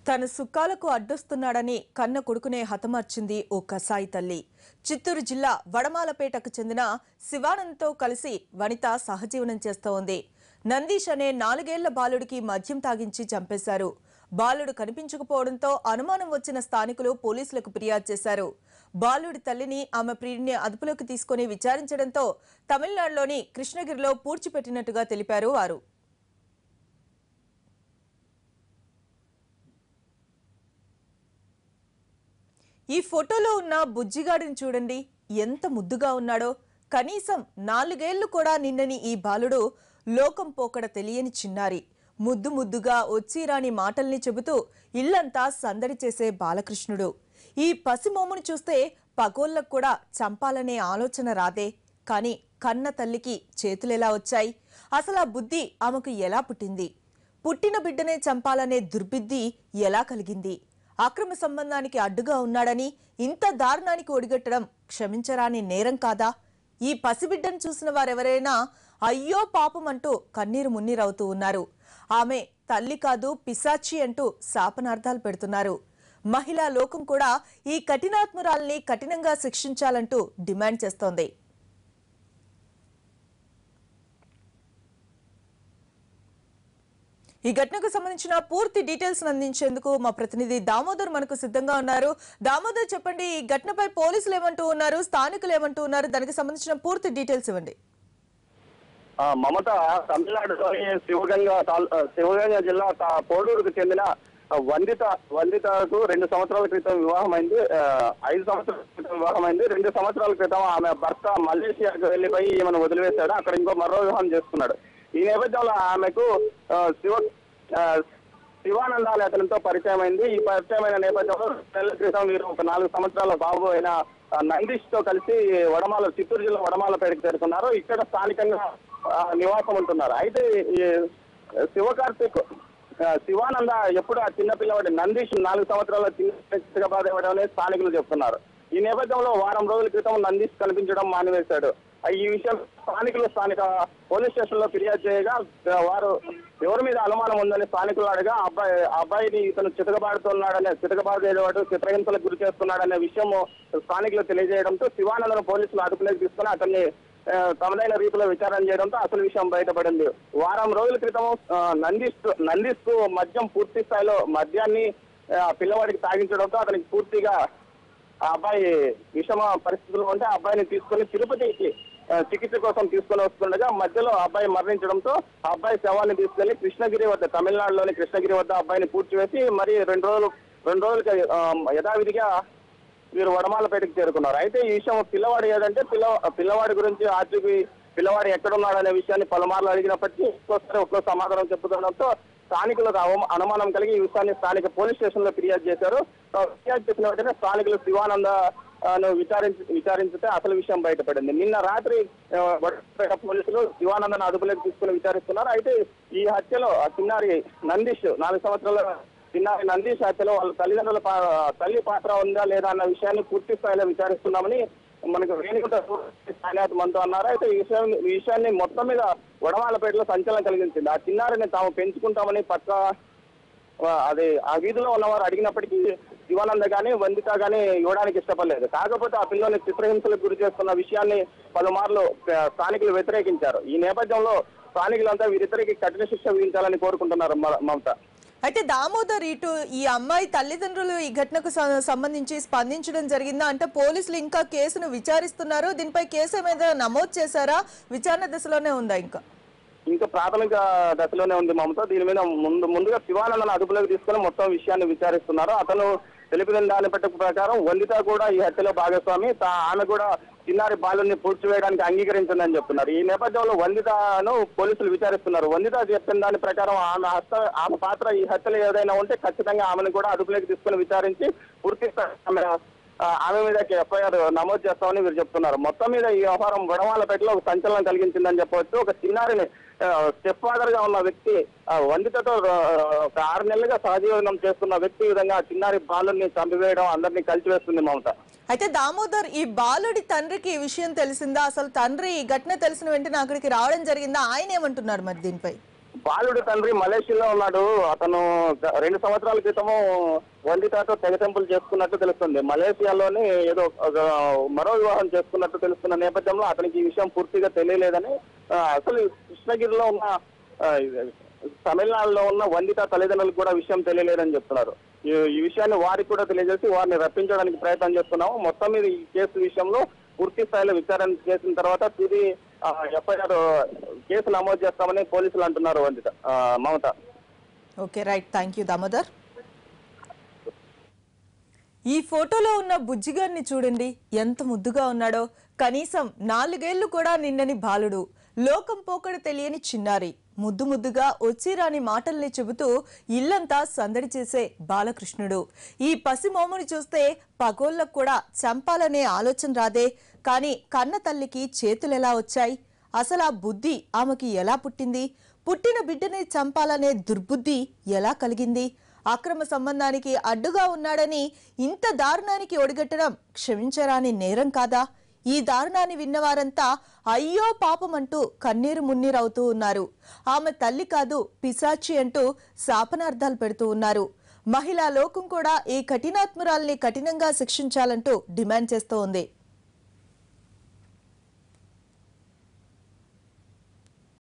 తన సుఖాలకు అడ్డొస్తున్నాడని కన్న కొడుకునే హతమార్చింది ఓ కసాయి తల్లి. చిత్తూరు జిల్లా వడమాలపేటకు చెందిన శివానంద్తో కలిసి వనిత సహజీవనం చేస్తోంది. నందీష్ అనే 4 ఏళ్ల బాలుడికి మద్యం తాగించి చంపేశారు. బాలుడు కనిపించకపోవడంతో అనుమానం వచ్చిన స్థానికులు పోలీసులకు ఫిర్యాదు చేశారు. బాలుడి తల్లిని ఆమె ప్రియుడిని అదుపులోకి తీసుకుని విచారించడంతో తమిళనాడులోని కృష్ణగిరిలో పూడ్చిపెట్టినట్టుగా తెలిపారు వారు. ఈ ఫోటోలో ఉన్న బుజ్జిగాడిని చూడండి, ఎంత ముద్దుగా ఉన్నాడో. కనీసం 4 ఏళ్లు కూడా నిన్నని ఈ బాలుడు లోకం పోకడ తెలియని చిన్నారి. ముద్దు ముద్దుగా వచ్చిరాని మాటల్ని చెబుతూ ఇల్లంతా సందడి చేసే బాలకృష్ణుడు. ఈ పసిమోమును చూస్తే పగోళ్ళకు కూడా చంపాలనే ఆలోచన రాదే. కానీ కన్న తల్లికి చేతులెలా వచ్చాయి? అసలు ఆ బుద్ధి ఆమెకు ఎలా పుట్టింది? పుట్టిన బిడ్డనే చంపాలనే దుర్బుద్ధి ఎలా కలిగింది? అక్రమ సంబంధానికి అడ్డుగా ఉన్నాడని ఇంత దారుణానికి ఒడిగట్టడం క్షమించరాని నేరం కాదా? ఈ పసిబిడ్డను చూసిన వారెవరైనా అయ్యో పాపం అంటూ కన్నీరు మున్నీరవుతూ ఉన్నారు. ఆమె తల్లి కాదు పిశాచి అంటూ శాపనార్థాలు పెడుతున్నారు. మహిళా లోకం కూడా ఈ కఠినాత్మురాల్ని కఠినంగా శిక్షించాలంటూ డిమాండ్ చేస్తోంది. ఈ ఘటనకు సంబంధించిన పూర్తి డీటెయిల్స్ అందించేందుకు మా ప్రతినిధి దామోదర్ మనకు సిద్ధంగా ఉన్నారు. దామోదర్, చెప్పండి, ఈ ఘటనపై పోలీసులు ఏమంటూ ఉన్నారు, స్థానికులు ఏమంటూ ఉన్నారు, దానికి సంబంధించిన పూర్తి డీటెయిల్స్ ఇవ్వండి. మమత తమిళనాడులోని శివగంగ జిల్లా పోడూరుకు చెందిన వందితకు 2 సంవత్సరాల క్రితం వివాహమైంది. 5 సంవత్సరాల క్రితం వివాహమైంది. 2 సంవత్సరాల క్రితం ఆమె భర్త మలేషియాకు వెళ్లిపోయి ఈమెను వదిలివేశాడు. అక్కడ ఇంకో మరో వివాహం చేసుకున్నాడు. ఈ నేపథ్యంలో ఆమెకు శివానంద అనే అతనితో పరిచయం అయింది. ఈ పరిచయమైన నేపథ్యంలో 2 నెలల క్రితం వీరు ఒక 4 సంవత్సరాల బాబు అయిన నందీష్ తో కలిసి చిత్తూరు జిల్లా వడమాలపేటకు చేరుకున్నారు. ఇక్కడ స్థానికంగా నివాసం ఉంటున్నారు. అయితే శివానంద ఎప్పుడు ఆ చిన్న పిల్లవాడి నందీష్ 4 సంవత్సరాల చిన్న బాధ ఇవ్వడం స్థానికులు చెప్తున్నారు. ఈ నేపథ్యంలో వారం రోజుల క్రితం నందీష్ కనిపించడం మానివేశాడు. ఈ విషయం స్థానిక పోలీస్ స్టేషన్ లో ఫిర్యాదు చేయగా వారు ఎవరి మీద అనుమానం ఉందని స్థానికులు అడగా అబ్బాయిని ఇతను చితకబాదేవాడు చిత్రహింసలకు గురి చేస్తున్నాడనే విషయం స్థానికులు తెలియజేయడంతో శివానందను పోలీసులు అదుపులోకి తీసుకుని అతన్ని తమదైన రీతిలో విచారణ చేయడంతో అసలు విషయం బయటపడింది. వారం రోజుల క్రితం నందీష్ కు మద్యం పూర్తి స్థాయిలో మద్యాన్ని పిల్లవాడికి తాగించడంతో అతనికి పూర్తిగా ఆ అబ్బాయి విషమ పరిస్థితుల్లో ఉంటే ఆ అబ్బాయిని తీసుకుని తిరుపతికి చికిత్స కోసం తీసుకుని వస్తుండగా మధ్యలో అబ్బాయి మరణించడంతో ఆ అబ్బాయి శవాన్ని తీసుకెళ్లి కృష్ణగిరి వద్ద తమిళనాడులోని కృష్ణగిరి వద్ద అబ్బాయిని పూడ్చివేసి మరి 2 రోజులకి యథావిధిగా వీరు వడమాలపేటకు చేరుకున్నారు. అయితే ఈ విషయం పిల్లవాడు ఏదంటే పిల్లవాడి గురించి ఆచూకీ పిల్లవాడు ఎక్కడున్నాడనే విషయాన్ని పలుమార్లు అడిగినప్పటికీ ఒక్కో సమాధానం చెప్పుకోవడంతో స్థానికులకు అనుమానం కలిగి ఈ విషయాన్ని స్థానిక పోలీస్ స్టేషన్ లో ఫిర్యాదు చేశారు. ఫిర్యాదు చేసిన వెంటనే స్థానికులు శివానంద విచారించితే అసలు విషయం బయటపడింది. నిన్న రాత్రి వడపేట పోలీసులు శివానందను అదుపులోకి తీసుకుని విచారిస్తున్నారు. అయితే ఈ హత్యలో చిన్నారి నందీష్ 4 సంవత్సరాల చిన్నారి నందీష్ హత్యలో వాళ్ళ తల్లిదండ్రుల తల్లి పాత్ర ఉందా లేదా అన్న విషయాన్ని పూర్తి స్థాయిలో విచారిస్తున్నామని మనకు రేణుగుంట మనతో అన్నారు. అయితే ఈ విషయాన్ని మొత్తం మీద వడమాలపేటలో సంచలనం కలిగించింది. ఆ చిన్నారిని తాము పెంచుకుంటామని ఆ వీధిలో ఉన్నవారు అడిగినప్పటికీ శివానంద గాని వందిత గాని ఇవ్వడానికి ఇష్టపడలేదు. కాకపోతే ఆ పిల్లల్ని చిత్రహింసలకు గురి చేస్తున్న విషయాన్ని పలుమార్లు స్థానికులు వ్యతిరేకించారు. ఈ నేపథ్యంలో స్థానికులంతా వీరిద్దరికి కఠిన శిక్ష విధించాలని కోరుకుంటున్నారు మమత. అయితే దామోదర్, ఇటు ఈ అమ్మాయి తల్లిదండ్రులు ఈ ఘటనకు సంబంధించి స్పందించడం జరిగిందా? అంటే పోలీసులు ఇంకా కేసును విచారిస్తున్నారు. దీనిపై కేసు ఏమైనా నమోదు చేశారా? విచారణ దశలోనే ఉందా? ఇంకా ప్రాథమిక దశలోనే ఉంది మమత. దీని మీద ముందుగా శివానందను అదుపులోకి తీసుకుని మొత్తం విషయాన్ని విచారిస్తున్నారు. అతను తెలిపిన దాని ప్రకారం వందిత కూడా ఈ హత్యలో భాగస్వామి. ఆమె కూడా చిన్నారి బాలుని పూడ్చివేయడానికి అంగీకరించిందని చెప్తున్నారు. ఈ నేపథ్యంలో వందితను పోలీసులు విచారిస్తున్నారు. వందిత చెప్పిన దాని ప్రకారం ఆమె పాత్ర ఈ హత్యలో ఏదైనా ఉంటే ఖచ్చితంగా ఆమెను కూడా అదుపులోకి తీసుకుని విచారించి పూర్తి ఆమె మీద ఎఫ్ఐఆర్ నమోదు చేస్తామని వీరు చెప్తున్నారు. మొత్తం మీద ఈ వ్యవహారం వడమాలపేటలో ఒక సంచలనం కలిగించిందని చెప్పవచ్చు. ఒక చిన్నారిని స్టెప్ ఫాదర్ గా ఉన్న వ్యక్తి వందితతో ఒక 6 నెలలుగా సహజీవనం చేస్తున్న వ్యక్తి విధంగా చిన్నారి బాలుని చంపివేయడం అందరినీ కలిసివేస్తుంది మమత. అయితే దామోదర్, ఈ బాలుడి తండ్రికి ఈ విషయం తెలిసిందా? అసలు తండ్రి ఈ ఘటన తెలిసిన వెంటనే అక్కడికి రావడం జరిగిందా? ఆయన ఏమంటున్నారు మరి దీనిపై? బాలుడి తండ్రి మలేషియాలో ఉన్నాడు. అతను 2 సంవత్సరాల క్రితము వందితతో తెగతెంపులు చేసుకున్నట్టు తెలుస్తుంది. మలేషియాలోని ఏదో మరో వివాహం చేసుకున్నట్టు తెలుస్తున్న నేపథ్యంలో అతనికి ఈ విషయం పూర్తిగా తెలియలేదని అసలు కృష్ణగిరిలో ఉన్న తమిళనాడులో ఉన్న వందిత తల్లిదండ్రులకు కూడా విషయం తెలియలేదని చెప్తున్నారు. ఈ విషయాన్ని వారికి కూడా తెలియజేసి వారిని రప్పించడానికి ప్రయత్నం చేస్తున్నాము. మొత్తం మీద ఈ కేసు విషయంలో పూర్తి స్థాయిలో విచారణ చేసిన తర్వాత తుది ఎఫ్ఐఆర్ కేసు నమోదు చేస్తామని పోలీసులు అంటున్నారు. Vandita Mamata. Okay, right, thank you Damodar. ఈ ఫోటోలో ఉన్న బుజ్జిగారిని చూడండి, ఎంత ముద్దుగా ఉన్నాడో. కనీసం 4 ఏళ్లు కూడా నిండని బాలుడు, లోకం పోకడ తెలియని చిన్నారి, ముద్దు ముద్దుగా వచ్చిరాని మాటల్ని చెబుతూ ఇల్లంతా సందడి చేసే బాలకృష్ణుడు. ఈ పసిమోముని చూస్తే పగోళ్ళకు కూడా చంపాలనే ఆలోచన రాదే. కానీ కన్న తల్లికి చేతులెలా వచ్చాయి? అసలు ఆ బుద్ధి ఆమెకి ఎలా పుట్టింది? పుట్టిన బిడ్డని చంపాలనే దుర్బుద్ధి ఎలా కలిగింది? అక్రమ సంబంధానికి అడ్డుగా ఉన్నాడని ఇంత దారుణానికి ఒడిగట్టడం క్షమించరాని నేరం కాదా? ఈ దారుణాన్ని విన్నవారంతా అయ్యో పాపమంటూ కన్నీరు మున్నీరవుతూ ఉన్నారు. ఆమె తల్లి కాదు పిశాచి అంటూ శాపనార్థాలు పెడుతూ ఉన్నారు. మహిళా లోకం కూడా ఈ కఠినాత్మురాల్ని కఠినంగా శిక్షించాలంటూ డిమాండ్ చేస్తోంది.